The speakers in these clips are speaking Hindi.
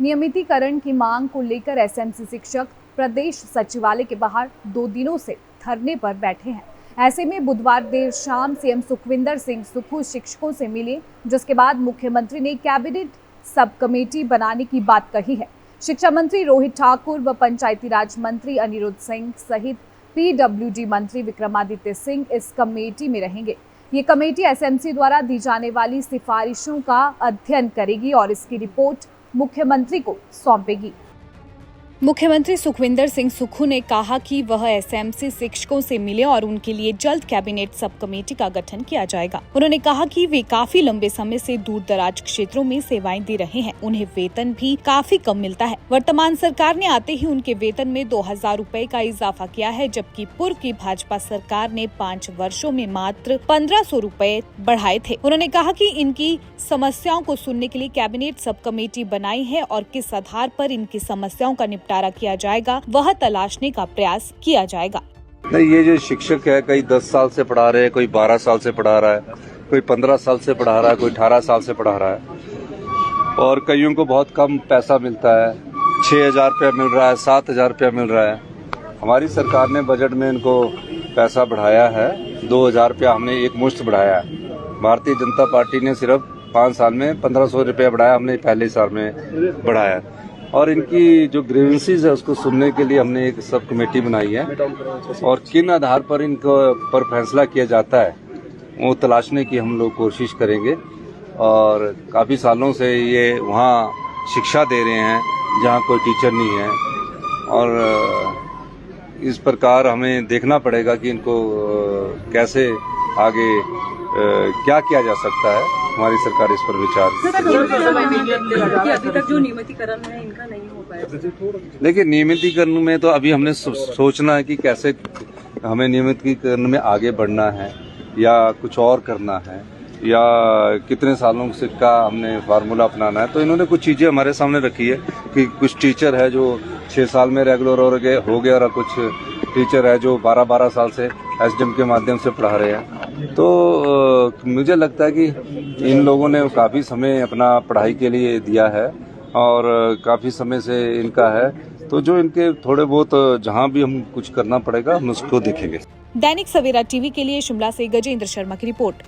नियमितीकरण की मांग को लेकर एसएमसी शिक्षक प्रदेश सचिवालय के बाहर 2 दिनों से धरने पर बैठे हैं। ऐसे में बुधवार देर शाम सीएम सुखविंदर सिंह सुक्खू शिक्षकों से मिले, जिसके बाद मुख्यमंत्री ने कैबिनेट सब कमेटी बनाने की बात कही है। शिक्षा मंत्री रोहित ठाकुर व पंचायती राज मंत्री अनिरुद्ध सिंह सहित पीडब्ल्यूडी मंत्री विक्रमादित्य सिंह इस कमेटी में रहेंगे। ये कमेटी एसएमसी द्वारा दी जाने वाली सिफारिशों का अध्ययन करेगी और इसकी रिपोर्ट मुख्यमंत्री को सौंपेगी। मुख्यमंत्री सुखविंदर सिंह सुक्खू ने कहा कि वह एसएमसी शिक्षकों से मिले और उनके लिए जल्द कैबिनेट सब कमेटी का गठन किया जाएगा। उन्होंने कहा कि वे काफी लंबे समय से दूर दराज क्षेत्रों में सेवाएं दे रहे हैं। उन्हें वेतन भी काफी कम मिलता है। वर्तमान सरकार ने आते ही उनके वेतन में 2000 रुपए का इजाफा किया है, जबकि पूर्व की भाजपा सरकार ने 5 वर्षों में मात्र 1500 रुपए बढ़ाए थे। उन्होंने कहा कि इनकी समस्याओं को सुनने के लिए कैबिनेट सब कमेटी बनाई है और किस आधार पर इनकी समस्याओं का निपटारा किया जाएगा, वह तलाशने का प्रयास किया जाएगा। नहीं, ये जो शिक्षक है, कई 10 साल से पढ़ा रहे हैं, कोई 12 साल से पढ़ा रहा है, कोई 15 साल से पढ़ा रहा है, कोई 18 साल से पढ़ा रहा है और कईयों को बहुत कम पैसा मिलता है। 6000 रुपया मिल रहा है, 7000 रुपया मिल रहा है। हमारी सरकार ने बजट में इनको पैसा बढ़ाया है। 2000 रुपया हमने एक मुश्त बढ़ाया है। भारतीय जनता पार्टी ने सिर्फ 5 साल में 1500 रुपया बढ़ाया, हमने पहले साल में बढ़ाया। और इनकी जो ग्रीवेंसीज है उसको सुनने के लिए हमने एक सब कमेटी बनाई है और किन आधार पर इनको पर फैसला किया जाता है वो तलाशने की हम लोग कोशिश करेंगे। और काफ़ी सालों से ये वहाँ शिक्षा दे रहे हैं जहाँ कोई टीचर नहीं है और इस प्रकार हमें देखना पड़ेगा कि इनको कैसे आगे क्या किया जा सकता है। हमारी सरकार इस पर विचार अभी तक जो नियमितीकरण है इनका नहीं हो पाया। देखिए, नियमितीकरण में तो अभी हमने सोचना है कि कैसे हमें नियमितीकरण में आगे बढ़ना है या कुछ और करना है या कितने सालों से का हमने फार्मूला अपनाना है। तो इन्होंने कुछ चीज़ें हमारे सामने रखी है कि कुछ टीचर है जो 6 साल में रेगुलर हो गए और कुछ टीचर है जो 12-12 साल से एसडीएम के माध्यम से पढ़ा रहे हैं। तो मुझे लगता है कि इन लोगों ने काफ़ी समय अपना पढ़ाई के लिए दिया है और काफ़ी समय से इनका है। तो जो इनके थोड़े बहुत जहाँ भी हम कुछ करना पड़ेगा हम उसको देखेंगे। दैनिक सवेरा टीवी के लिए शिमला से गजेंद्र शर्मा की रिपोर्ट।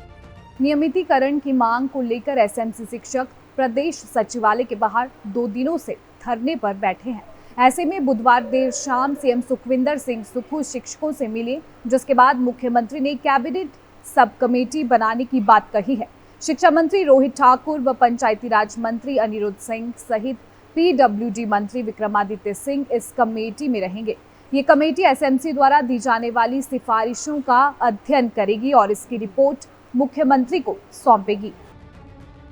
नियमितीकरण की मांग को लेकर एसएमसी शिक्षक प्रदेश सचिवालय के बाहर 2 दिनों से धरने पर बैठे हैं। ऐसे में बुधवार देर शाम सीएम सुखविंदर सिंह सुक्खू शिक्षकों से मिले, जिसके बाद मुख्यमंत्री ने कैबिनेट सब कमेटी बनाने की बात कही है। शिक्षा मंत्री रोहित ठाकुर व पंचायती राज मंत्री अनिरुद्ध सिंह सहित पीडब्ल्यूडी मंत्री विक्रमादित्य सिंह इस कमेटी में रहेंगे। ये कमेटी एसएमसी द्वारा दी जाने वाली सिफारिशों का अध्ययन करेगी और इसकी रिपोर्ट मुख्यमंत्री को सौंपेगी।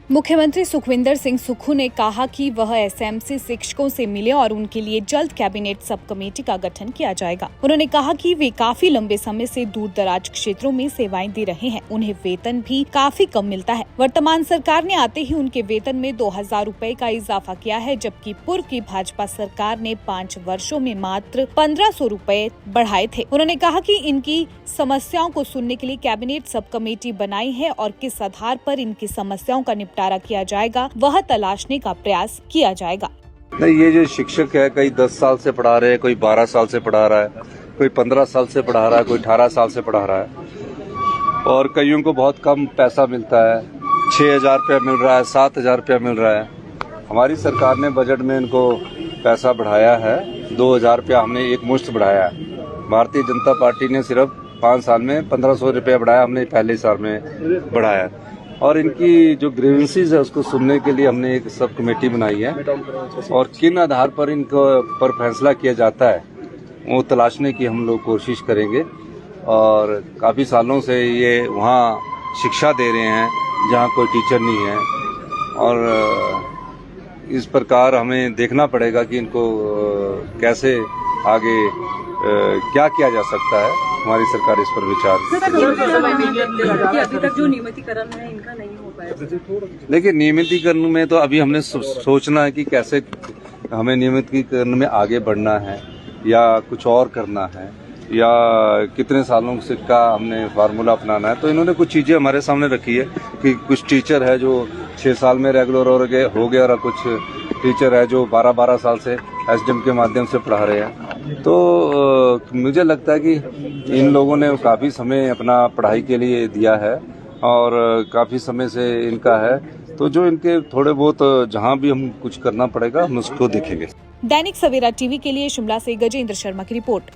मुख्यमंत्री सुखविंदर सिंह सुक्खू ने कहा कि वह एसएमसी शिक्षकों से मिले और उनके लिए जल्द कैबिनेट सब कमेटी का गठन किया जाएगा। उन्होंने कहा कि वे काफी लंबे समय से दूर दराज क्षेत्रों में सेवाएं दे रहे हैं। उन्हें वेतन भी काफी कम मिलता है। वर्तमान सरकार ने आते ही उनके वेतन में 2000 रुपए का इजाफा किया है, जबकि पूर्व की भाजपा सरकार ने 5 वर्षों में मात्र 1500 रुपए बढ़ाए थे। उन्होंने कहा कि इनकी समस्याओं को सुनने के लिए कैबिनेट सब कमेटी बनाई है और किस आधार पर इनकी समस्याओं का निपटारा किया जाएगा, वह तलाशने का प्रयास किया जाएगा। नहीं, ये जो शिक्षक है, कई 10 साल से पढ़ा रहे हैं, कोई 12 साल से पढ़ा रहा है, कोई 15 साल से पढ़ा रहा है, कोई 18 साल से पढ़ा रहा है और कईयों को बहुत कम पैसा मिलता है। 6000 रुपया मिल रहा है, 7000 रुपया मिल रहा है। हमारी सरकार ने बजट में इनको पैसा बढ़ाया है। 2000 रुपया हमने एक मुश्त बढ़ाया है। भारतीय जनता पार्टी ने सिर्फ 5 साल में 1500 रुपया बढ़ाया, हमने पहले साल में बढ़ाया। और इनकी जो ग्रीवेंसीज है उसको सुनने के लिए हमने एक सब कमेटी बनाई है और किन आधार पर इनको पर फैसला किया जाता है वो तलाशने की हम लोग कोशिश करेंगे। और काफ़ी सालों से ये वहाँ शिक्षा दे रहे हैं जहाँ कोई टीचर नहीं है और इस प्रकार हमें देखना पड़ेगा कि इनको कैसे आगे क्या किया जा सकता है। हमारी सरकार इस पर विचार अभी तक जो नियमितीकरण है इनका नहीं हो पाया। देखिए, नियमितीकरण में तो अभी हमने सोचना है कि कैसे हमें नियमितीकरण में आगे बढ़ना है या कुछ और करना है या कितने सालों से का हमने फार्मूला अपनाना है। तो इन्होंने कुछ चीज़ें हमारे सामने रखी है कि कुछ टीचर है जो 6 साल में रेगुलर हो गए और कुछ टीचर है जो 12-12 साल से एसडीएम के माध्यम से पढ़ा रहे हैं। तो मुझे लगता है कि इन लोगों ने काफ़ी समय अपना पढ़ाई के लिए दिया है और काफ़ी समय से इनका है, तो जो इनके थोड़े बहुत जहाँ भी हम कुछ करना पड़ेगा हम उसको देखेंगे। दैनिक सवेरा टीवी के लिए शिमला से गजेंद्र शर्मा की रिपोर्ट।